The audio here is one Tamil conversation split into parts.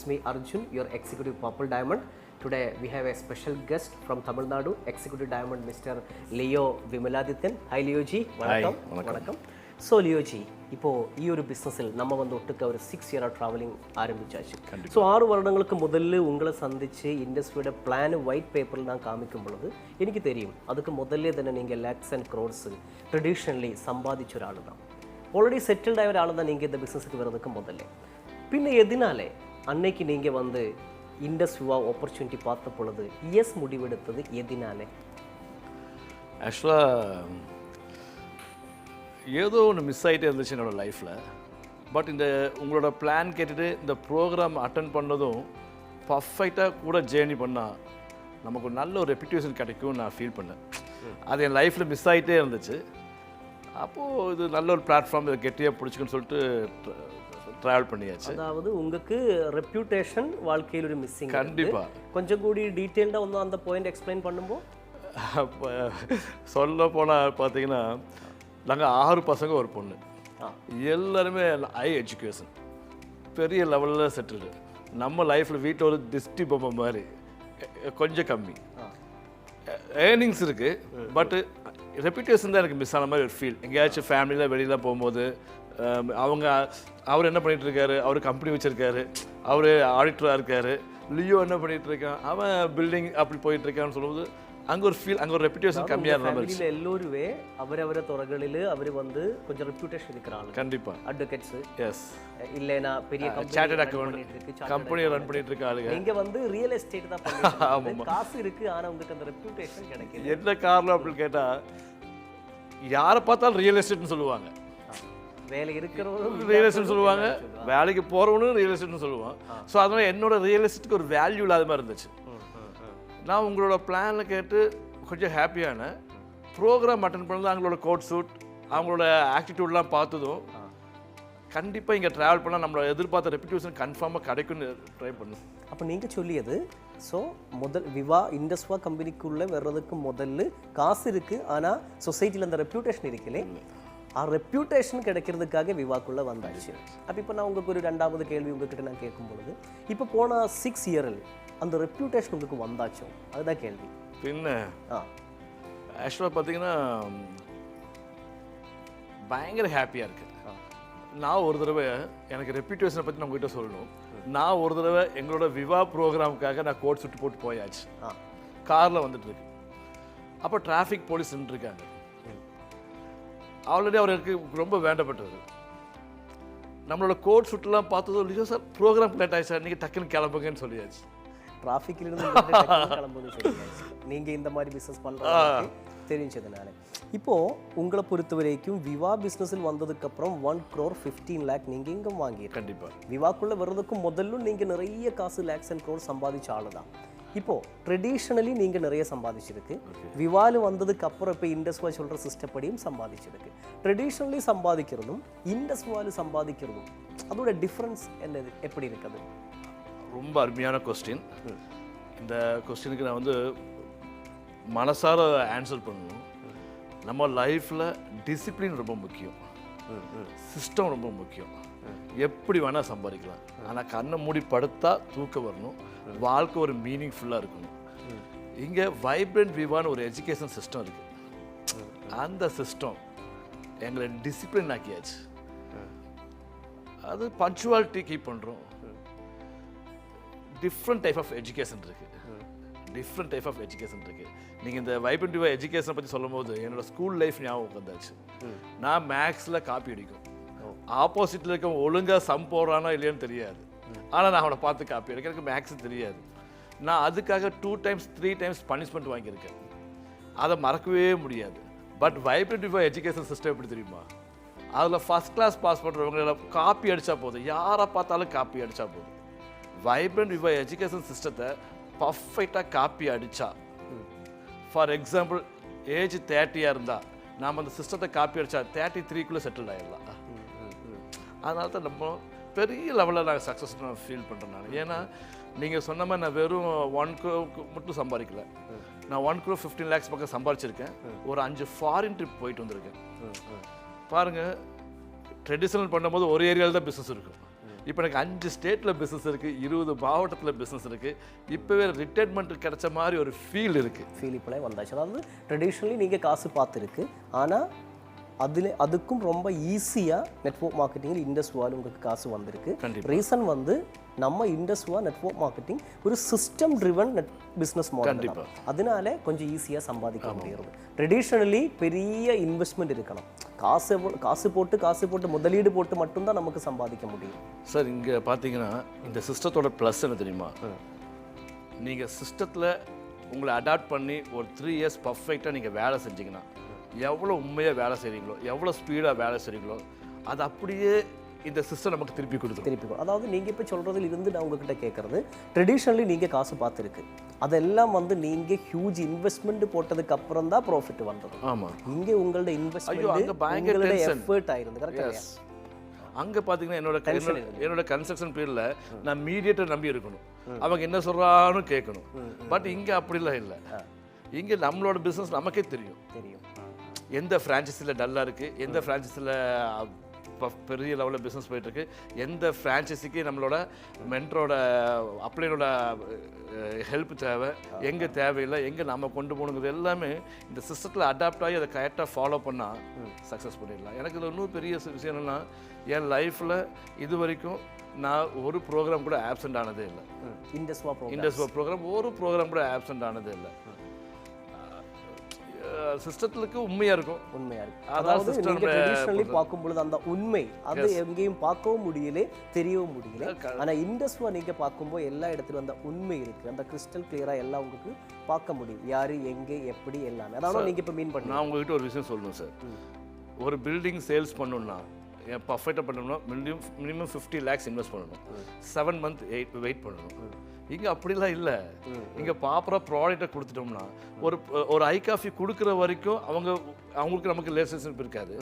It's me Arjun, your Executive Purple Diamond. Today we have a special guest from Tamil Nadu, Executive Diamond Mr. Leo Vimalathithan. Hi Leo ji. Welcome. Welcome. So Leo ji, இப்போ ഈ ഒരു ബിസിനസ്സിൽ நம்ம வந்து ஒட்டுக்க ஒரு 6 இயர் ட்ராவலிங் ஆரம்பிச்சாச்சு. ஸோ 6 வருடங்களுக்கு முதல்ல உங்களை சந்திச்சு இண்டஸ்ட்ரியோட பிளான் ஒயிட் பேப்பரில் நான் காமிக்கும் பொழுது எனக்கு தெரியும் அதுக்கு முதல்ல തന്നെ நீங்கள் லேக்ஸ் அண்ட் க்ரோர்ஸ் ட்ரெடிஷ்னலி சம்பாதிச்ச ஒரு ஆள் தான். ஆல்ரெடி செட்டில்ட் ஆகிற ஆள் தான் நீங்கள் இந்த பிஸ்னஸுக்கு வர்றதுக்கு முதல்ல. பின்ன எதனாலே அன்னைக்கு நீங்கள் வந்து IndusViva ஆப்பர்ச்சுனிட்டி பார்த்த பொழுது எஸ் முடிவெடுத்தது எதனாலே? ஆக்சுவலாக ஏதோ ஒன்று மிஸ் ஆகிட்டே இருந்துச்சு என்னோடய லைஃப்பில். பட் இந்த உங்களோட பிளான் கேட்டுட்டு இந்த ப்ரோக்ராம் அட்டன் பண்ணதும் பர்ஃபெக்டாக கூட ஜேர்னி பண்ணால் நமக்கு ஒரு நல்ல ஒரு ரெப்யூட்டேஷன் கிடைக்கும்னு நான் ஃபீல் பண்ணேன். அது என் லைஃப்பில் மிஸ் ஆகிட்டே இருந்துச்சு. அப்போது இது நல்ல ஒரு பிளாட்ஃபார்ம் இதை கெட்டியாக பிடிச்சிக்குன்னு சொல்லிட்டு ட்ராவல் பண்ணியாச்சு. அதாவது உங்களுக்கு ரெப்யூட்டேஷன் வாழ்க்கையில் ஒரு மிஸ்ஸிங். கண்டிப்பாக கொஞ்சம் கூடி டீட்டெயில்டாக ஒன்று அந்த பாயிண்ட் எக்ஸ்பிளைன் பண்ணும்போது அப்போ சொல்ல போனால் பார்த்தீங்கன்னா நாங்கள் 6 பசங்க ஒரு பொண்ணு, எல்லாருமே ஹை எஜுகேஷன், பெரிய லெவலில் செட்டில்டு. நம்ம லைஃப்பில் வீட்டில் ஒரு டிஸ்டி பொம்மை மாதிரி கொஞ்சம் கம்மி ஏர்னிங்ஸ் இருக்குது. பட்டு ரெப்யூட்டேஷன் தான் எனக்கு மிஸ் ஆன மாதிரி ஒரு ஃபீல். எங்கேயாச்சும் ஃபேமிலியில் வெளியில் போகும்போது அவர் என்ன பண்ணிகிட்ருக்காரு, அவர் கம்பெனி வச்சுருக்காரு, அவர் ஆடிட்டராக இருக்கார், லியோ என்ன பண்ணிகிட்ருக்கான், அவன் பில்டிங் அப்படி போயிட்டுருக்கான்னு சொல்லும்போது அங்கே ஒரு ஃபீல், அங்கே ஒரு ரெப்யூட்டேஷன் கம்மியாக இருந்த மாதிரி. எல்லோருமே அவரவர துறைகளில் அவர் வந்து கொஞ்சம் ரெப்யூட்டேஷன் இருக்கிறாங்க. கண்டிப்பாக அட்வொகேட்ஸ், எஸ், இல்லைனா பெரிய சார்ட்டர்ட் அக்கௌண்ட் கம்பெனியை ரன் பண்ணிட்டு இருக்காங்க. இங்கே வந்து ரியல் எஸ்டேட் தான் பண்ணுறாங்க. காசு இருக்குது, ஆனால் உங்களுக்கு அந்த ரெப்யூட்டேஷன் கிடைக்கல. என்ன காரணம் அப்படின்னு கேட்டால் யாரை பார்த்தாலும் ரியல் எஸ்டேட்னு சொல்லுவாங்க, வேலை இருக்கிறவரும் ரியல் எஸ்டேட் சொல்லுவாங்க, வேலைக்கு போகிறவனும் ரியல் எஸ்டேட்னு சொல்லுவான். ஸோ அதனால் என்னோட ரியல் எஸ்டேட்டுக்கு ஒரு வேல்யூ இல்லாத மாதிரி இருந்துச்சு. நான் உங்களோட பிளானில் கேட்டு கொஞ்சம் ஹாப்பியான ப்ரோக்ராம் அட்டன் பண்ணது, அவங்களோட கோட் சூட், அவங்களோட ஆக்டிடியூட்லாம் பார்த்ததும் கண்டிப்பாக இங்கே ட்ராவல் பண்ணால் நம்மளோட எதிர்பார்த்த ரெப்யூட்டேஷன் கன்ஃபார்மாக கிடைக்கும்னு ட்ரை பண்ணும். அப்போ நீங்கள் சொல்லியது ஸோ முதல் IndusViva கம்பெனிக்குள்ளே வர்றதுக்கு முதல்ல காசு இருக்குது, ஆனால் சொசைட்டியில் அந்த ரெப்யூட்டேஷன் இருக்குல்லே, ரெப்யூட்டேஷன் கிடைக்கிறதுக்காக விவாக்குள்ளே வந்தாச்சு. அப்போ இப்போ நான் உங்களுக்கு ஒரு 2வது கேள்வி உங்ககிட்ட நான் கேட்கும் பொழுது, இப்போ போன 6 இயரில் அந்த ரெப்யூட்டேஷன் உங்களுக்கு வந்தாச்சோ, அதுதான் கேள்வி. பின்ன ஆக்சுவலாக பார்த்தீங்கன்னா பயங்கர ஹாப்பியாக இருக்குது. நான் ஒரு தடவை எனக்கு ரெப்யூட்டேஷனை பற்றி நான் உங்ககிட்ட சொல்லணும். நான் ஒரு தடவை எங்களோட விவா ப்ரோக்ராமுக்காக நான் கோட் சுட்டு போட்டு போயாச்சு. காரில் வந்துட்டுருக்கு. அப்போ டிராஃபிக் போலீஸ் நின்றுருக்காங்க. ஆல்ரெடி அவருக்கு ரொம்ப வேண்டப்பட்டது. நம்மளோட கோட் சுட்டுலாம் பார்த்ததும் இல்லையோ சார் ப்ரோக்ராம் லேட் ஆகிடுச்சு சார், நீங்கள் டக்குன்னு கிளம்புங்கன்னு சொல்லியாச்சு. டிராஃபிக்லேருந்து கிளம்புன்னு சொல்லியாச்சு. நீங்கள் இந்த மாதிரி பிஸ்னஸ் பண்ணுறது தெரிஞ்சதுனால. இப்போது உங்களை பொறுத்த வரைக்கும் விவா பிஸ்னஸில் வந்ததுக்கப்புறம் 1,15,00,000 நீங்கள் இங்கே வாங்கி கண்டிப்பாக விவாக்குள்ளே வர்றதுக்கும் முதல்லும் நீங்கள் நிறைய காசு லேக்ஸ் அண்ட் க்ரோர் சம்பாதிச்ச ஆள் தான். இப்போது ட்ரெடிஷ்னலி நீங்கள் நிறைய சம்பாதிச்சிருக்கு, விவாலு வந்ததுக்கு அப்புறம் இப்போ IndusViva சொல்கிற சிஸ்டப்படியும் சம்பாதிச்சிருக்கு. ட்ரெடிஷ்னலி சம்பாதிக்கிறதும் IndusViva சம்பாதிக்கிறதும் அதோட டிஃப்ரென்ஸ் என்னது, எப்படி இருக்குது? ரொம்ப அருமையான கொஸ்டின். இந்த கொஸ்டினுக்கு நான் வந்து மனசார ஆன்சர் பண்ணணும். நம்ம லைஃப்பில் டிசிப்ளின் ரொம்ப முக்கியம், சிஸ்டம் ரொம்ப முக்கியம். எப்படி வேணால் சம்பாதிக்கலாம், ஆனால் கண்ணை மூடி படுத்தா தூக்கம் வரணும், வாழ்க்கை ஒரு மீனிங்ஃபுல்லாக இருக்கணும். இங்கே VibrantVivaன்னு ஒரு எஜுகேஷன் சிஸ்டம் இருக்குது. அந்த சிஸ்டம் எங்களை டிசிப்ளின் ஆக்கியாச்சு. அது பங்க்சுவாலிட்டி கீப் பண்ணுறோம். டிஃப்ரெண்ட் டைப் ஆஃப் எஜுகேஷன் இருக்குது. நீங்கள் இந்த VibrantViva எஜுகேஷனை பற்றி சொல்லும் போது என்னோடய ஸ்கூல் லைஃப் ஞாபகம் வந்தாச்சு. நான் மேக்ஸில் காப்பி அடிக்கும், ஆப்போசிட்டில் இருக்க ஒழுங்காக சம் போடுறானா இல்லையான்னு தெரியாது, ஆனால் நான் அவனை பார்த்து காப்பி அடிக்க, எனக்கு மேக்ஸ் தெரியாது. நான் அதுக்காக 2 times 3 times பனிஷ்மெண்ட் வாங்கியிருக்கேன். அதை மறக்கவே முடியாது. பட் VibrantViva எஜுகேஷன் சிஸ்டம் எப்படி தெரியுமா, அதில் ஃபஸ்ட் கிளாஸ் பாஸ் பண்ணுறவங்கள காப்பி அடித்தா போதும், யாரை பார்த்தாலும் காப்பி அடித்தா போதும். VibrantViva எஜுகேஷன் சிஸ்டத்தை பர்ஃபெக்டாக காப்பி அடித்தா, ஃபார் எக்ஸாம்பிள் ஏஜ் 30 இருந்தால் நாம் அந்த சிஸ்டத்தை காப்பி அடித்தா 33க்குள்ளே செட்டில் ஆகிடலாம். அதனால தான் நம்ம பெரிய லெவலில் நான் சக்ஸஸ் ஃபீல் பண்ணுறேன் நான். ஏன்னா நீங்கள் சொன்ன மாதிரி நான் வெறும் 1 crore மட்டும் சம்பாதிக்கல, நான் 1,15,00,000 பக்கம் சம்பாதிச்சிருக்கேன். ஒரு 5 ஃபாரின் ட்ரிப் போயிட்டு வந்திருக்கேன். பாருங்கள், ட்ரெடிஷ்னல் பண்ணும்போது ஒரு ஏரியாவில் தான் பிஸ்னஸ் இருக்கும். இப்போ எனக்கு 5 ஸ்டேட்டில் பிஸ்னஸ் இருக்குது, 20 மாவட்டத்தில் பிஸ்னஸ் இருக்குது. இப்போவே ரிட்டைர்மெண்ட் கிடைச்ச மாதிரி ஒரு ஃபீல் இருக்குது. ஃபீல் இப்போலே வந்தாச்சு. அதாவது ட்ரெடிஷ்னலி நீங்கள் காசு பார்த்துருக்கு, ஆனால் அதுக்கும் ரொம்ப ஈஸியாக நெட்வொர்க் மார்க்கெட்டிங்கில் இண்டஸ்வால் உங்களுக்கு காசு வந்திருக்கு. ரீசன் வந்து நம்ம இண்டஸ்வா நெட்வொர்க் மார்க்கெட்டிங் ஒரு சிஸ்டம் ட்ரிவன் பிஸ்னஸ் மாடல், அதனால கொஞ்சம் ஈஸியாக சம்பாதிக்க முடியாது. ட்ரெடிஷ்னலி பெரிய இன்வெஸ்ட்மெண்ட் இருக்கணும், காசு போட்டு முதலீடு போட்டு மட்டும்தான் நமக்கு சம்பாதிக்க முடியும். சார் இங்கே பார்த்தீங்கன்னா இந்த சிஸ்டத்தோட ப்ளஸ் என்ன தெரியுமா? நீங்கள் சிஸ்டத்தில் உங்களை அடாப்ட் பண்ணி ஒரு 3 இயர்ஸ் பர்ஃபெக்டாக நீங்கள் வேலை செஞ்சீங்கன்னா, எவ்வளோ உண்மையாக வேலை செய்கிறீங்களோ, எவ்வளோ ஸ்பீடாக வேலை செய்கிறீங்களோ, அது அப்படியே இந்த சிஸ்டம் நமக்கு திருப்பி கொடுக்கும். அதாவது நீங்கள் இப்போ சொல்கிறதுல இருந்து நான் உங்ககிட்ட கேட்குறது, ட்ரெடிஷ்னலி நீங்கள் காசு பார்த்துருக்கு, அதெல்லாம் வந்து நீங்கள் ஹியூஜ் இன்வெஸ்ட்மெண்ட் போட்டதுக்கு அப்புறம் தான் ப்ராஃபிட் வந்தது. ஆமாம், இங்கே உங்களோட இன்வெஸ்ட்மெண்ட் பயங்கர எஃபர்ட் ஆயிருந்து. கரெக்டாக அங்கே பார்த்தீங்கன்னா என்னோட கன்ஸ்ட்ரக்ஷன் பீரியடில் நான் மீடியேட்டர் நம்பி இருக்கணும், அவங்க என்ன சொல்கிறான்னு கேட்கணும். பட் இங்கே அப்படிலாம் இல்லை. இங்கே நம்மளோட பிஸ்னஸ் நமக்கே தெரியும். எந்த ஃப்ரான்ச்சைஸியில் டல்லாக இருக்குது, எந்த ஃப்ரான்ச்சைஸில் பெரிய லெவலில் பிஸ்னஸ் போயிட்டுருக்கு, எந்த ஃப்ரான்ச்சைஸிக்கு நம்மளோட மென்டரோட அப்ளைனோட ஹெல்ப் தேவை, எங்கே தேவையில்லை, எங்கே நம்ம கொண்டு போகணுங்கிறது எல்லாமே இந்த சிஸ்டத்தில் அடாப்ட் ஆகி அதை கரெக்டாக ஃபாலோ பண்ணால் சக்ஸஸ் பண்ணிடலாம். எனக்கு இதில் இன்னும் பெரிய விஷயம் என்னென்னா, என் லைஃப்பில் இது வரைக்கும் நான் ஒரு ப்ரோக்ராம் கூட ஆப்சென்ட் ஆனதே இல்லை. இண்டஸ்வா ப்ரோக்ராம் ஒரு ப்ரோக்ராம் கூட ஆப்சென்ட் ஆனதே இல்லை. சிஸ்டத்துக்கு உண்மையாக இருக்கும். அதாவது நீங்கள் ட்ரெடிஷ்னலி பார்க்கும்பொழுது அந்த உண்மை அது எங்கேயும் பார்க்கவும் முடியல, தெரியவும் முடியல. ஆனால் இண்டஸ்வா நீங்கள் பார்க்கும்போது எல்லா இடத்துலையும் அந்த உண்மை இருக்குது, அந்த கிறிஸ்டல் கிளியராக எல்லாம் உங்களுக்கு பார்க்க முடியும், யார் எங்கே எப்படி எல்லாமே. அதாவது நீங்கள் இப்போ மீன் பண்ணி நான் உங்ககிட்ட ஒரு விஷயம் சொல்லணும் சார். ஒரு பில்டிங் சேல்ஸ் பண்ணணும்னா, பர்ஃபெக்டாக பண்ணணும்னா மினிமம் 50 lakhs இன்வெஸ்ட் பண்ணணும், 7 months வெயிட் பண்ணணும். இங்கே அப்படிலாம் இல்லை. இங்கே ப்ராப்பராக ப்ராடக்டை கொடுத்துட்டோம்னா ஒரு ஐ காஃபி கொடுக்குற வரைக்கும் அவங்களுக்கு நமக்கு ரிலேஷன்ஷிப் இருக்காது.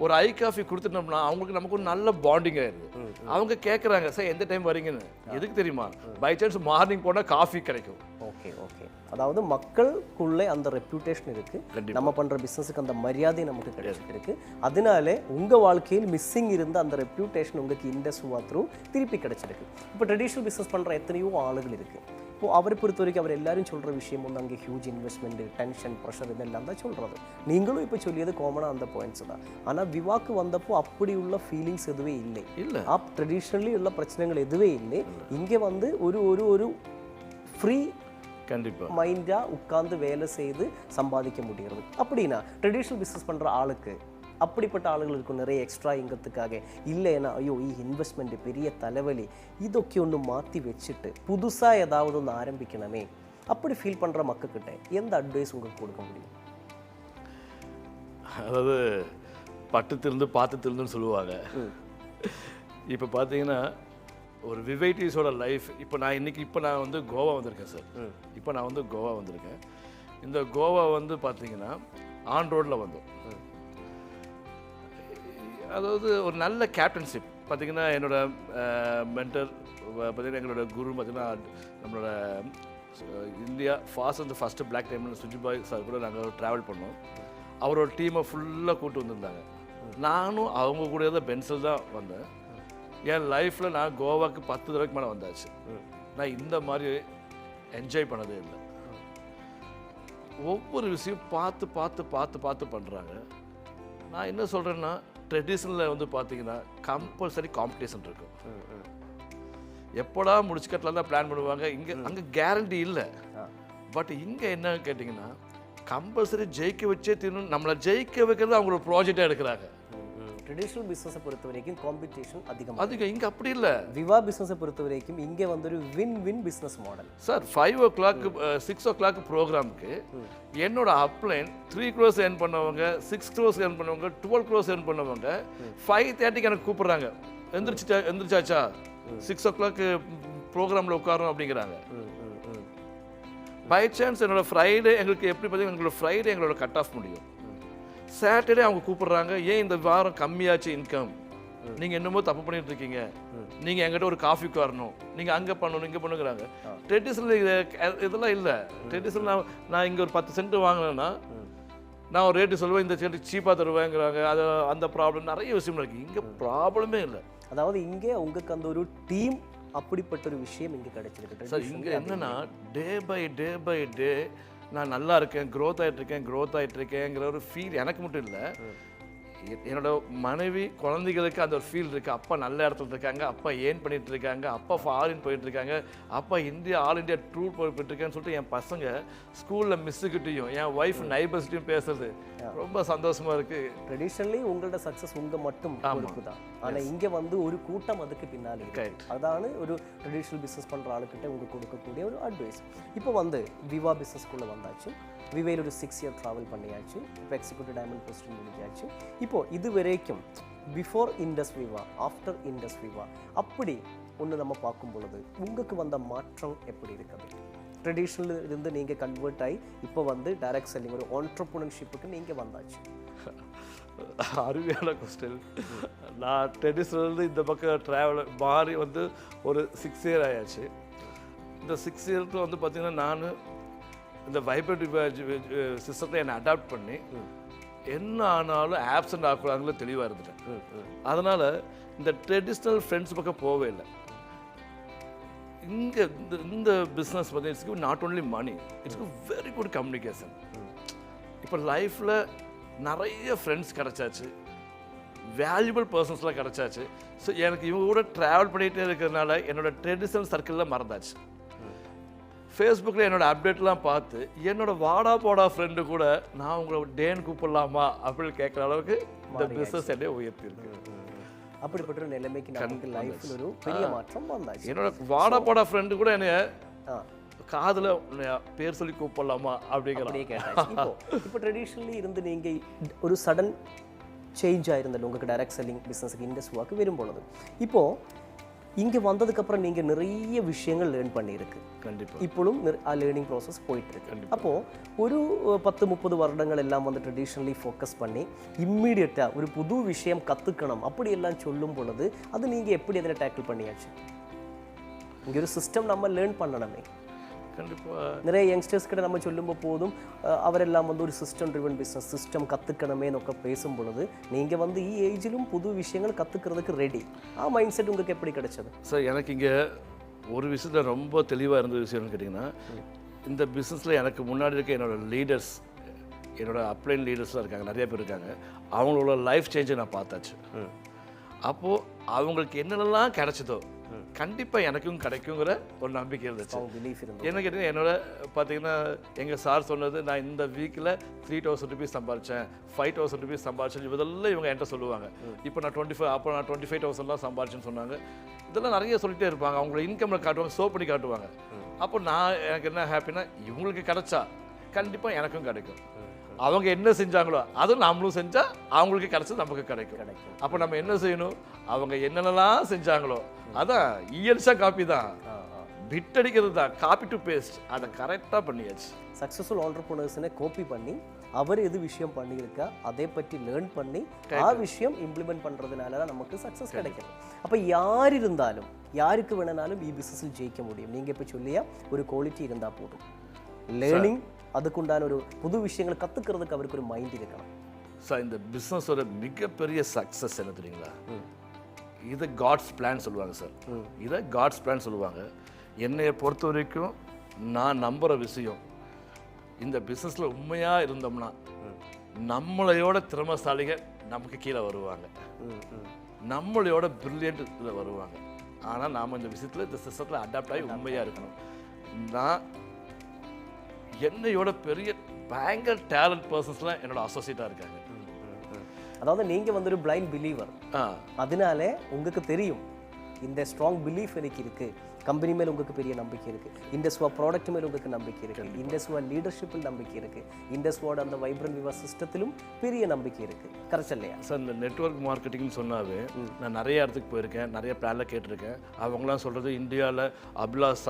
ஒரு ஐ காஃபி கொடுத்துட்டோம்னா அவங்களுக்கு நமக்கு ஒரு நல்ல பாண்டிங் ஆயிடுது. அவங்க கேட்குறாங்க, சார் எந்த டைம் வரீங்கன்னு. எதுக்கு தெரியுமா? பை சான்ஸ் மார்னிங் போனால் காஃபி கிடைக்கும். ஓகே. அதாவது மக்களுக்குள்ளே அந்த ரெப்யூட்டேஷன் இருக்குது, நம்ம பண்ணுற பிஸ்னஸுக்கு அந்த மரியாதை நமக்கு கிடைச்சிருக்கு. அதனால உங்கள் வாழ்க்கையில் மிஸ்ஸிங் இருந்த அந்த ரெப்யூட்டேஷன் உங்களுக்கு இண்டஸ்வா த்ரூ திருப்பி கிடைச்சிருக்கு. இப்போ ட்ரெடிஷ்னல் பிஸ்னஸ் பண்ணுற எத்தனையோ ஆளுகள் இருக்குது. இப்போது அவரை பொறுத்த வரைக்கும் அவர் எல்லாரும் சொல்கிற விஷயம் வந்து அங்கே ஹியூஜ் இன்வெஸ்ட்மெண்ட், டென்ஷன், ப்ரெஷர் இதெல்லாம் தான் சொல்கிறது. நீங்களும் இப்போ சொல்லியது காமனாக அந்த பாயிண்ட்ஸ் தான். ஆனால் விவாக்கு வந்தப்போ அப்படி உள்ள ஃபீலிங்ஸ் எதுவே இல்லை. ட்ரெடிஷ்னலி உள்ள பிரச்சனைகள் எதுவே இல்லை. இங்கே வந்து ஒரு ஃப்ரீ கண்டிப்பாக மைண்டாக உட்கார்ந்து வேலை செய்து சம்பாதிக்க முடிகிறது. அப்படின்னா ட்ரெடிஷ்னல் பிஸ்னஸ் பண்ணுற ஆளுக்கு அப்படிப்பட்ட ஆளுகள் இருக்கும் நிறைய எக்ஸ்ட்ரா இங்கத்துக்காக. இல்லைன்னா ஐயோ இன்வெஸ்ட்மெண்ட் பெரிய தலைவலி, இதொക്കെ ஒன்று மாற்றி வச்சுட்டு புதுசாக ஏதாவது ஒன்று ஆரம்பிக்கணுமே அப்படி ஃபீல் பண்ணுற மக்கள்கிட்ட எந்த அட்வைஸ் உங்களுக்கு கொடுக்க முடியும்? அதாவது பட்டு திருந்து பார்த்து திருந்துன்னு சொல்லுவாங்க. இப்போ பார்த்தீங்கன்னா ஒரு விவைட்டிஸோட லைஃப். இப்போ நான் வந்து கோவா வந்திருக்கேன் சார். இப்போ நான் வந்து கோவா வந்திருக்கேன். இந்த கோவா வந்து பார்த்தீங்கன்னா ஆன் ரோடில் வந்தோம். அதாவது ஒரு நல்ல கேப்டன்ஷிப் பார்த்தீங்கன்னா, என்னோட மென்டர் பார்த்தீங்கன்னா, எங்களோட குரு பார்த்தீங்கன்னா, நம்மளோட India first black diamond Sujibhai sir கூட நாங்கள் ட்ராவல் பண்ணோம். அவரோட டீமை ஃபுல்லாக கூப்பிட்டு வந்திருந்தாங்க. நானும் அவங்க கூட தான் பென்சில் தான் வந்தேன். என் லைஃப்பில் நான் கோவாவுக்கு 10 தடவைக்கு மேலே வந்தாச்சு. நான் இந்த மாதிரி என்ஜாய் பண்ணதே இல்லை. ஒவ்வொரு விஷயம் பார்த்து பண்ணுறாங்க. நான் என்ன சொல்கிறேன்னா, ட்ரெடிஷ்னலில் வந்து பார்த்தீங்கன்னா கம்பல்சரி காம்படிஷன் இருக்கும். எப்போடா முடிச்சுக்கட்டலாம் தான் பிளான் பண்ணுவாங்க. அங்கே கேரண்டி இல்லை. பட் இங்கே என்ன கேட்டிங்கன்னா, கம்பல்சரி ஜெயிக்க வச்சே தீரணும். நம்மளை ஜெயிக்க வைக்கிறது அவங்களோட ப்ராஜெக்டாக எடுக்கிறாங்க. ட்ரெடிஷ்னல் பிஸ்னஸை பொறுத்த வரைக்கும் காம்படிஷன் அதிகம். இங்கே அப்படி இல்லை. விவா பிஸ்னஸை பொறுத்த வரைக்கும் இங்கே வந்து ஒரு win business model sir. 5 o'clock 6 o'clock ப்ரோக்ராமுக்கு என்னோட அப்ளைன் 3 crores ஏர்ன் பண்ணவங்க, 6 crores ஏர்ன் பண்ணவங்க, 12 crores ஏர்ன் பண்ணவங்க 5:30 எனக்கு கூப்பிட்றாங்க. எந்திரிச்சாச்சா 6 o'clock ப்ரோக்ராமில் உட்காரோம் அப்படிங்கிறாங்க. பை சான்ஸ் என்னோட ஃப்ரைடே எங்களுக்கு எப்படி பார்த்தீங்கன்னா, எங்களோட ஃப்ரைடே எங்களோட கட் ஆஃப் முடியும். சாட்டர்டே அவங்க கூப்பிட்றாங்க, ஏன் இந்த வாரம் கம்மியாச்சு இன்கம், நீங்கள் என்னமோ தப்பு பண்ணிட்டு இருக்கீங்க, நீங்கள் எங்கிட்ட ஒரு காஃபிக்கு வரணும், நீங்கள் அங்கே பண்ணணும் இங்கே பண்ணுங்கிறாங்க. ட்ரெடிஷ்னல் இதெல்லாம் இல்லை. ட்ரெடிஷ்னல் நான் இங்கே ஒரு 10 சென்ட் வாங்கினேன்னா நான் ஒரு ரேட்டு சொல்லுவேன், இந்த சென்ட் சீப்பாக தருவேங்கிறாங்க. அது அந்த ப்ராப்ளம் நிறைய விஷயம் இருக்குது. இங்கே ப்ராப்ளமே இல்லை. அதாவது இங்கே உங்களுக்கு அந்த ஒரு டீம் அப்படிப்பட்ட ஒரு விஷயம் இங்கே கிடைச்சிருக்கு சார். இங்கே என்னன்னா டே பை டே நான் நல்லா இருக்கேன், க்ரோத் ஆகிட்டு இருக்கேங்கிற ஒரு ஃபீல் எனக்கு மட்டும் இல்லை, என்னோட மனைவி குழந்தைகளுக்கு அந்த ஒரு ஃபீல் இருக்குது. அப்பா நல்ல இடத்துல இருக்காங்க, அப்பா ஏன் பண்ணிட்டு இருக்காங்க, அப்பா ஃபாரின் போயிட்டு இருக்காங்க, அப்பா ஆல் இந்தியா டூர் போயிட்டு இருக்கேன்னு சொல்லிட்டு என் பசங்க ஸ்கூலில் மிஸ்ஸுக்கிட்டையும் என் ஒய்ஃப் நைபர்ஸ்ட்டையும் பேசுறது ரொம்ப சந்தோஷமா இருக்கு. ட்ரெடிஷனலி உங்களோட சக்ஸஸ் மட்டும் பொறுப்பு தான், ஆனால் இங்கே ஒரு கூட்டம் அதுக்கு பின்னாடி அதான ஒரு ட்ரெடிஷ்னல் பிஸ்னஸ் பண்ணுற ஆளுக்கிட்ட உங்களுக்கு கொடுக்கக்கூடிய ஒரு அட்வைஸ். இப்போ விவா பிஸ்னஸ்க்குள்ளே வந்தாச்சு, விவேயில் ஒரு 6 இயர் ட்ராவல் பண்ணியாச்சு, இப்போ எக்ஸிக்யூட்டிவ் டைமண்ட் போஸ்டிங் முடிஞ்சாச்சு. இப்போ இது வரைக்கும் பிஃபோர் IndusViva ஆஃப்டர் IndusViva அப்படி ஒன்று நம்ம பார்க்கும் பொழுது உங்களுக்கு வந்த மாற்றம் எப்படி இருக்குது? ட்ரெடிஷ்னல் இருந்து நீங்கள் கன்வெர்ட் ஆகி இப்போ டைரக்ட் செல்லிங் ஒரு ஆண்டர்ப்ரனர்ஷிப்புக்கு நீங்கள் வந்தாச்சு. அருமையான கொஸ்டின். நான் ட்ரெடிஷ்னல் இந்த பக்கம் ட்ராவல் மாறி ஒரு 6 இயர் ஆயாச்சு. இந்த 6 இயருக்கு பார்த்தீங்கன்னா நான் இந்த VibrantViva சிஸ்டத்தை என்னை அடாப்ட் பண்ணி என்ன ஆனாலும் ஆப்சண்ட் ஆகக்கூடாதுல தெளிவாக இருந்துட்டேன். அதனால் இந்த ட்ரெடிஷ்னல் ஃப்ரெண்ட்ஸ் பக்கம் போவே இல்லை. இங்கே இந்த பிஸ்னஸ் பார்த்தீங்கன்னா not only money, it's very good communication. இப்போ லைஃப்பில் நிறைய ஃப்ரெண்ட்ஸ் கிடச்சாச்சு, வேல்யூபிள் பர்சன்ஸ்லாம் கிடச்சாச்சு. ஸோ எனக்கு இவங்க கூட ட்ராவல் பண்ணிகிட்டே இருக்கிறதுனால என்னோடய ட்ரெடிஷ்னல் சர்க்கிளில் மறந்தாச்சு. ஃபேஸ்புக்கில் என்னோடய அப்டேட்லாம் பார்த்து என்னோட வாடா போடா ஃப்ரெண்டு கூட நான் உங்களை டேன்னு கூப்பிடலாமா அப்படின்னு கேட்குற அளவுக்கு இந்த பிஸ்னஸ் என்னையே உயர்த்திருக்கு. அப்படிப்பட்ட ஒரு நிலைமைக்கு நமக்கு லைஃப்பில் ஒரு பெரிய மாற்றம் வந்தாச்சு. என்னோட வாடா போடா ஃப்ரெண்டு கூட என்னைய காதில் பேர் சொல்லி கூப்பிடலாமா அப்படிங்கிற கேட்டாச்சு. இப்போ ட்ரெடிஷ்னலி இருந்து நீங்கள் ஒரு சடன் சேஞ்ச் ஆயிருந்தது உங்களுக்கு டைரக்ட் செல்லிங் பிஸ்னஸுக்கு IndusVivaக்கு வரும் பொழுது, இப்போது இங்கே வந்ததுக்கப்புறம் நீங்கள் நிறைய விஷயங்கள் லேர்ன் பண்ணியிருக்கு. கண்டிப்பாக இப்போவும் லேர்னிங் ப்ராசஸ் போயிட்டுருக்கு. அப்போது ஒரு 10-30 வருடங்கள் எல்லாம் ட்ரெடிஷ்னலி ஃபோக்கஸ் பண்ணி இம்மீடியட்டாக ஒரு புது விஷயம் கற்றுக்கணும் அப்படி எல்லாம் சொல்லும் பொழுது அது நீங்கள் எப்படி அதில் டேக்கிள் பண்ணியாச்சு? இங்கே ஒரு சிஸ்டம் நம்ம லேர்ன் பண்ணணுமே. கண்டிப்பாக நிறைய யங்ஸ்டர்ஸ் கிட்ட நம்ம சொல்லும்போது போதும் அவரெல்லாம் ஒரு சிஸ்டம் ட்ரிவன் பிஸ்னஸ் சிஸ்டம் கற்றுக்கணுமே நோக்க பேசும் பொழுது நீங்கள் ஈ ஏஜிலும் புது விஷயங்கள் கற்றுக்கிறதுக்கு ரெடி. மைண்ட் செட் உங்களுக்கு எப்படி கிடைச்சது? சார் எனக்கு இங்கே ஒரு விஷயத்தில் ரொம்ப தெளிவாக இருந்த விஷயம்னு கேட்டிங்கன்னா, இந்த பிஸ்னஸில் எனக்கு முன்னாடி இருக்க என்னோடய லீடர்ஸ், என்னோடய அப்ளைன் லீடர்ஸ்லாம் இருக்காங்க, நிறைய பேர் இருக்காங்க. அவங்களோட லைஃப் சேஞ்சை நான் பார்த்தாச்சு. அப்போது அவங்களுக்கு என்னென்னலாம் கிடைச்சதோ கண்டிப்பாக எனக்கும் கிடைக்குங்கிற ஒரு நம்பிக்கை இருந்துச்சு. என்ன கேட்டிங்கன்னா, என்னோட பார்த்தீங்கன்னா எங்கள் சார் சொன்னது, நான் இந்த வீக்கில் 3000 rupees சம்பாதிச்சேன், 5000 rupees சம்பாதிச்சேன், இதெல்லாம் இவங்க என்கிட்ட சொல்லுவாங்க. இப்போ நான் 25,000 சம்பாதிச்சேன்னு சொன்னாங்க. இதெல்லாம் நிறைய சொல்லிகிட்டே இருப்பாங்க. அவங்களோட இன்கமில் காட்டுவாங்க, ஷோ பண்ணி காட்டுவாங்க. அப்போ எனக்கு என்ன ஹாப்பினா, இவங்களுக்கு கிடைச்சா கண்டிப்பாக எனக்கும் கிடைக்கும். அவங்க என்ன செஞ்சாங்களோ அதுவும் நம்மளும் செஞ்சால் அவங்களுக்கு கிடைச்சது நமக்கு கிடைக்கும். அப்போ நம்ம என்ன செய்யணும், அவங்க என்னென்னலாம் செஞ்சாங்களோ அதான் இயல்ஸாக காப்பி தான், பிட் அடிக்கிறது தான், காப்பி டு பேஸ்ட், அதை கரெக்டாக பண்ணியாச்சு. சக்ஸஸ்ஃபுல் ஆண்டர்ப்ரனர்ஸ்னே காப்பி பண்ணி அவர் எது விஷயம் பண்ணியிருக்கா அதை பற்றி லேர்ன் பண்ணி விஷயம் இம்ப்ளிமெண்ட் பண்ணுறதுனால தான் நமக்கு சக்ஸஸ் கிடைக்கிறது. அப்போ யார் இருந்தாலும் யாருக்கு வேணுனாலும் பிஸ்னஸில் ஜெயிக்க முடியும். நீங்கள் இப்போ சொல்லியா ஒரு குவாலிட்டி இருந்தால் போதும், லேர்னிங் அதுக்குண்டான ஒரு புது விஷயங்களை கற்றுக்கிறதுக்கு அவருக்கு ஒரு மைண்ட் இருக்கணும். சார் இந்த பிஸ்னஸோட மிகப்பெரிய சக்ஸஸ் என்ன தெரியுங்களா? இது காட்ஸ் பிளான் சொல்லுவாங்க சார். இதை காட்ஸ் பிளான் சொல்லுவாங்க. என்னையை பொறுத்த வரைக்கும் நான் நம்புகிற விஷயம், இந்த பிஸ்னஸில் உண்மையாக இருந்தோம்னா நம்மளையோட திறமைசாலிகள் நமக்கு கீழே வருவாங்க, நம்மளையோட பிரில்லியன்ட் இதில் வருவாங்க. ஆனால் நாம் இந்த விஷயத்தில் இந்த சிஸ்டத்தில் அடாப்ட் ஆகி உண்மையாக இருக்கணும். நான் என்னையோட பெரிய பயங்கர டேலண்ட் பர்சன்ஸ்லாம் என்னோட அசோசியேட்டாக இருக்காங்க. அதாவது நீங்கள் ஒரு பிளைண்ட் பிலீவர், அதனால உங்களுக்கு தெரியும் இந்த ஸ்ட்ராங் பிலீஃப் எனக்கு இருக்குது, கம்பெனி மேலே உங்களுக்கு பெரிய நம்பிக்கை இருக்குது, IndusViva ப்ராடக்ட் மேலே உங்களுக்கு நம்பிக்கை இருக்குது, IndusViva லீடர்ஷிப்பில் நம்பிக்கை இருக்குது, IndusViva அந்த VibrantViva சிஸ்டத்திலும் பெரிய நம்பிக்கை இருக்குது. கரெக்ட் இல்லையா சார்? இந்த நெட்வொர்க் மார்க்கெட்டிங்னு சொன்னாவே நான் நிறைய இடத்துக்கு போயிருக்கேன், நிறைய பிளானில் கேட்டிருக்கேன். அவங்களாம் சொல்கிறது இந்தியாவில் அபிலாஷ்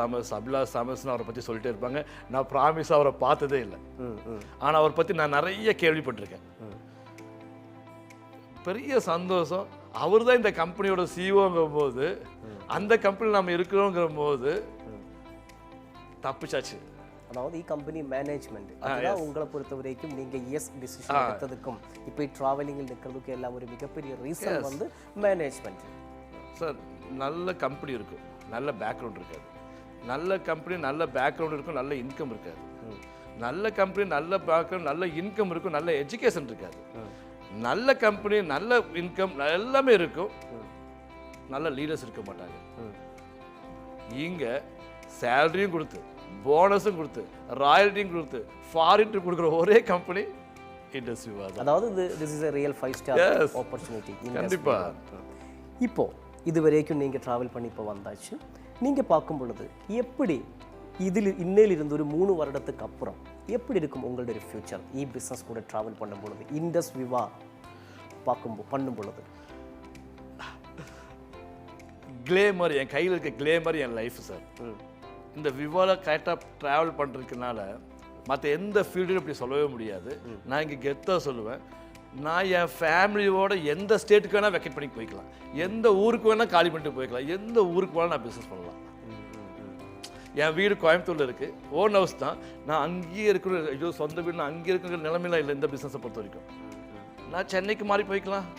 தாமஸ்னு அவரை பற்றி சொல்லிட்டே இருப்பாங்க. நான் ப்ராமிஸ் அவரை பார்த்ததே இல்லை, ஆனால் அவரை பற்றி நான் நிறைய கேள்விப்பட்டிருக்கேன். பெரிய சந்தோஷம். அவர் தான் இந்த கம்பெனியோட சிஓங்கிற போது, அந்த கம்பெனியில் நம்ம இருக்கிறோங்கிற போது தப்பிச்சாச்சு. அதாவது கம்பெனி மேனேஜ்மெண்ட் அதுதான் உங்களை பொறுத்த வரைக்கும் நீங்கள் டிசிஷன் எடுத்ததுக்கும் இப்போ ட்ராவலிங்கில் நிற்கிறதுக்கும் எல்லாம் ஒரு மிகப்பெரிய ரீசன் மேனேஜ்மெண்ட். சார் நல்ல கம்பெனி இருக்கும், நல்ல பேக்ரவுண்ட் இருக்காது. நல்ல கம்பெனி நல்ல பேக்ரவுண்ட் இருக்கும், நல்ல இன்கம் இருக்காது. நல்ல கம்பெனி நல்ல பேக்ரவுண்ட் நல்ல இன்கம் இருக்கும், நல்ல எஜுகேஷன் இருக்காது. நல்ல கம்பெனி நல்ல இன்கம் எல்லாமே இருக்கும், நல்ல லீடர்ஸ் இருக்க மாட்டாங்க. இங்கே சேலரியும் கொடுத்து போனஸும் கொடுத்து ராயல்ட்டியும் கொடுத்து ஃபாரின் ட்ரிப் கொடுக்குற ஒரே கம்பெனி IndusViva தான். அதாவது this is a real 5-star opportunity. கண்டிப்பா. இப்போ இது வரைக்கும் நீங்கள் ட்ராவல் பண்ணி இப்போ வந்தாச்சு. நீங்கள் பார்க்கும் பொழுது எப்படி இன்னையிலிருந்து ஒரு 3 வருடத்துக்கு அப்புறம் எப்படி இருக்கும் உங்களுடைய ஃபியூச்சர் பிஸ்னஸ் கூட ட்ராவல் பண்ணும் பொழுது IndusViva பண்ணும் பொழுது? கிளேமர் என் கையில் இருக்க கிளேமர் என் லைஃப் சார். இந்த விவாவில் கரெக்டாக ட்ராவல் பண்ணுறதுக்குனால மற்ற எந்த ஃபீல்டும் இப்படி சொல்லவே முடியாது. நான் இங்கே கெத்தாக சொல்லுவேன், நான் என் ஃபேமிலியோட எந்த ஸ்டேட்டுக்கு வேணால் வெக்கேட் பண்ணி போய்க்கலாம், எந்த ஊருக்கு வேணால் காலி பண்ணிட்டு போய்க்கலாம், எந்த ஊருக்கு வேணால் நான் பிஸ்னஸ் பண்ணலாம். என் வீடு கோயம்புத்தூரில் இருக்குது, ஓன் ஹவுஸ் தான். நான் அங்கேயே இருக்கிற ஐயோ சொந்த வீடு நான் அங்கேயே இருக்கிற நிலைமையில இல்லை. இந்த பிஸ்னஸை பொறுத்த வரைக்கும் நான் சென்னைக்கு மாறி போய்க்கலாம்,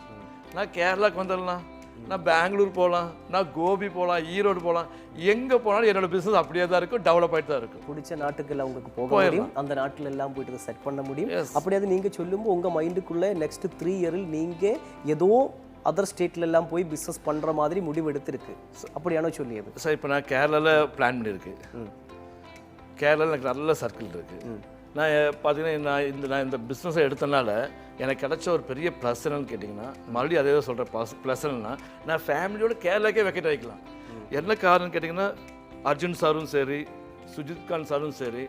நான் கேரளாவுக்கு வந்துடலாம், நான் பெங்களூர் போகலாம், நான் கோபி போகலாம், ஈரோடு போகலாம், எங்கே போனாலும் என்னோட பிஸ்னஸ் அப்படியே தான் இருக்கும், டெவலப் ஆகிட்டு தான் இருக்கும். பிடிச்ச நாட்டுக்குள்ள உங்களுக்கு போக முடியும், அந்த நாட்டில் எல்லாம் போயிட்டு செட் பண்ண முடியும். அப்படியாவது நீங்கள் சொல்லும்போது உங்கள் மைண்டுக்குள்ளே நெக்ஸ்ட் 3 இயரில் நீங்கள் ஏதோ அதர் ஸ்டேட்ல எல்லாம் போய் பிஸ்னஸ் பண்ணுற மாதிரி முடிவு எடுத்திருக்கு, அப்படியான சொல்லியது சார். இப்போ நான் கேரளாவில் பிளான் பண்ணியிருக்கு. கேரளாவில் எனக்கு நல்ல சர்க்கிள் இருக்குது. நான் பார்த்தீங்கன்னா நான் இந்த பிஸ்னஸை எடுத்தனால எனக்கு கிடைச்ச ஒரு பெரிய ப்ளஸ் என்னன்னு கேட்டிங்கன்னா, மறுபடியும் அதே தான் சொல்கிறேன், ப்ளஸ் என்னன்னா நான் ஃபேமிலியோட கேரளாக்கே வெக்கேட் ஆகிக்கலாம். என்ன காரணம்னு கேட்டிங்கன்னா, அர்ஜுன் சாரும் சரி, சுஜித் கான் சாரும் சரி,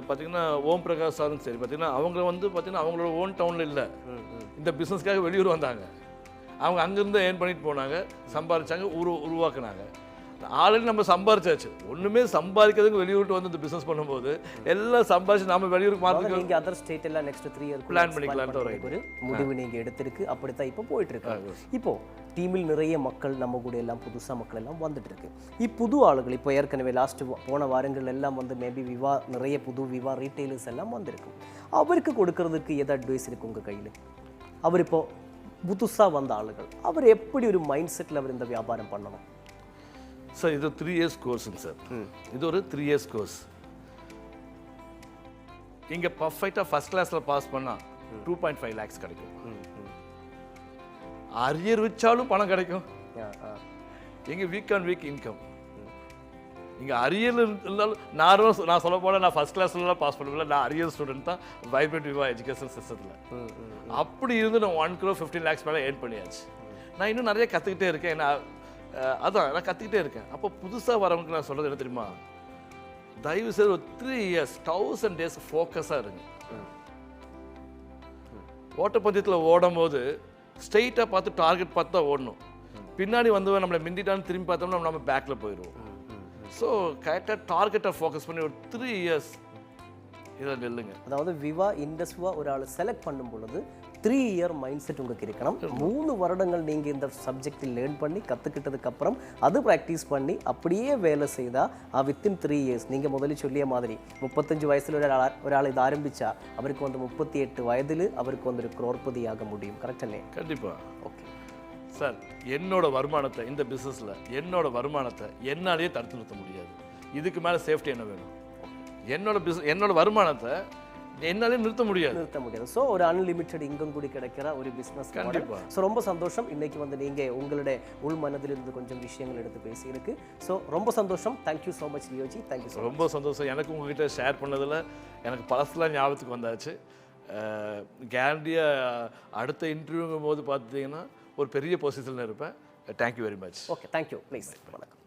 பார்த்திங்கன்னா ஓம் பிரகாஷ் சாரும் சரி, பார்த்திங்கன்னா அவங்க பார்த்திங்கன்னா அவங்களோட ஓன் டவுனில் இல்லை, இந்த பிஸ்னஸ்க்காக வெளியூர் வந்தாங்க. அவங்க அங்கேருந்து ஏர்ன் பண்ணிட்டு போனாங்க, சம்பாதிச்சாங்க, உருவாக்குனாங்க. ஆல்ரெடி நம்ம சம்பாரிச்சாச்சு, ஒன்றுமே சம்பாதிக்கிறதுக்கு வெளியூருக்கு வந்து இந்த பிஸ்னஸ் பண்ணும்போது எல்லாம் சம்பாதிச்சு நம்ம வெளியூருக்கு மாற்றி நீங்கள் அதர் ஸ்டேட் எல்லாம் நெக்ஸ்ட் 3 இயர் பிளான் பண்ணிக்கலாம் ஒரு முடிவு நீங்கள் எடுத்திருக்கு. அப்படித்தான் இப்போ போயிட்டு இருக்காங்க. இப்போ டீமில் நிறைய மக்கள் நம்ம கூட எல்லாம் புதுசாக மக்கள் எல்லாம் வந்துட்டு இருக்கு. புது ஆளுகள் இப்போ ஏற்கனவே போன வாரங்கள் எல்லாம் மேபி விவா நிறைய புது விவா ரீட்டைலர்ஸ் எல்லாம் வந்திருக்கு. அவருக்கு கொடுக்கறதுக்கு எது அட்வைஸ் இருக்கு உங்கள் கையில்? அவர் இப்போ புதுசாக வந்த ஆளுகள், அவர் எப்படி ஒரு மைண்ட் செட்டில் அவர் இந்த வியாபாரம் பண்ணணும்? சார் இது 3 இயர்ஸ் கோர்ஸுங்க சார். இது ஒரு 3 இயர்ஸ் கோர்ஸ். இங்கே பர்ஃபெக்டாக ஃபர்ஸ்ட் கிளாஸில் பாஸ் பண்ணால் 2.5 lakhs கிடைக்கும். அரியர் வச்சாலும் பணம் கிடைக்கும். இங்கே வீக் ஆன் வீக் இன்கம். இங்கே அரியர் இருந்தாலும் நான் சொல்ல போனால் நான் ஃபர்ஸ்ட் கிளாஸ்லாம் பாஸ் பண்ணல, நான் அரியர் ஸ்டூடெண்ட் தான் VibrantViva எஜுகேஷன் சிஸ்டத்தில். அப்படி இருந்து நான் 1 crore 15 lakhs மேலே ஏர்ன் பண்ணியாச்சு. நான் இன்னும் நிறைய கற்றுக்கிட்டே இருக்கேன். அதான் நான் கற்றுக்கிட்டே இருக்கேன். அப்போ புதுசாக வரவங்களுக்கு நான் சொல்கிறது என்ன தெரியுமா, தயவு செய்து ஒரு 3 years 1000 days ஃபோக்கஸாக இருங்க. ஓட்டப்பந்தயத்தில் ஓடும் போது ஸ்ட்ரெயிட்டாக பார்த்து டார்கெட் பார்த்து தான் ஓடணும். பின்னாடி வந்து நம்மளை மிந்திட்டான்னு திரும்பி பார்த்தோம்னா நம்ம பேக்கில் போயிடுவோம். ஸோ கரெக்டாக டார்கெட்டை ஃபோக்கஸ் பண்ணி ஒரு 3 years இதில் நெல்லுங்க. அதாவது IndusViva ஒரு ஆள் செலக்ட் பண்ணும் பொழுது 3 year மைண்ட் செட் உங்களுக்கு இருக்கணும். 3 வருடங்கள் நீங்கள் இந்த சப்ஜெக்டில் லேர்ன் பண்ணி கற்றுக்கிட்டதுக்கப்புறம் அது ப்ராக்டிஸ் பண்ணி அப்படியே வேலை செய்தால் வித்தின் 3 years நீங்கள் முதல்ல சொல்லிய மாதிரி 35 வயசில் ஒரு ஆள் இது ஆரம்பித்தா அவருக்கு 38 வயதில் அவருக்கு ஒரு crorepதியாக முடியும். கரெக்ட் அல்லே? கண்டிப்பாக. ஓகே சார், என்னோட வருமானத்தை இந்த பிஸ்னஸில் என்னோட என்னாலேயே தடுத்து நிறுத்த முடியாது. இதுக்கு மேலே சேஃப்டி என்ன வேணும்? என்னோட வருமானத்தை என்னாலே நிறுத்த முடியாது. ஸோ ஒரு அன்லிமிட்டட் இன்கம் கூட கிடைக்கிற ஒரு பிஸ்னஸ். கண்டிப்பாக. ஸோ ரொம்ப சந்தோஷம். இன்னைக்கு நீங்கள் உங்களுடைய உள் மனதிலிருந்து கொஞ்சம் விஷயங்கள் எடுத்து பேசியிருக்கு. ஸோ ரொம்ப சந்தோஷம். Thank you so much Leoji. Thank you so ரொம்ப சந்தோஷம். எனக்கு உங்ககிட்ட ஷேர் பண்ணதில் எனக்கு பழசெலாம் ஞாபகத்துக்கு வந்தாச்சு. கேரண்டியாக அடுத்த இன்டர்வியூங்கும் போது பார்த்தீங்கன்னா ஒரு பெரிய பொசிஷனில் இருப்பேன். Thank you very much. Okay, thank you. Please. வணக்கம்.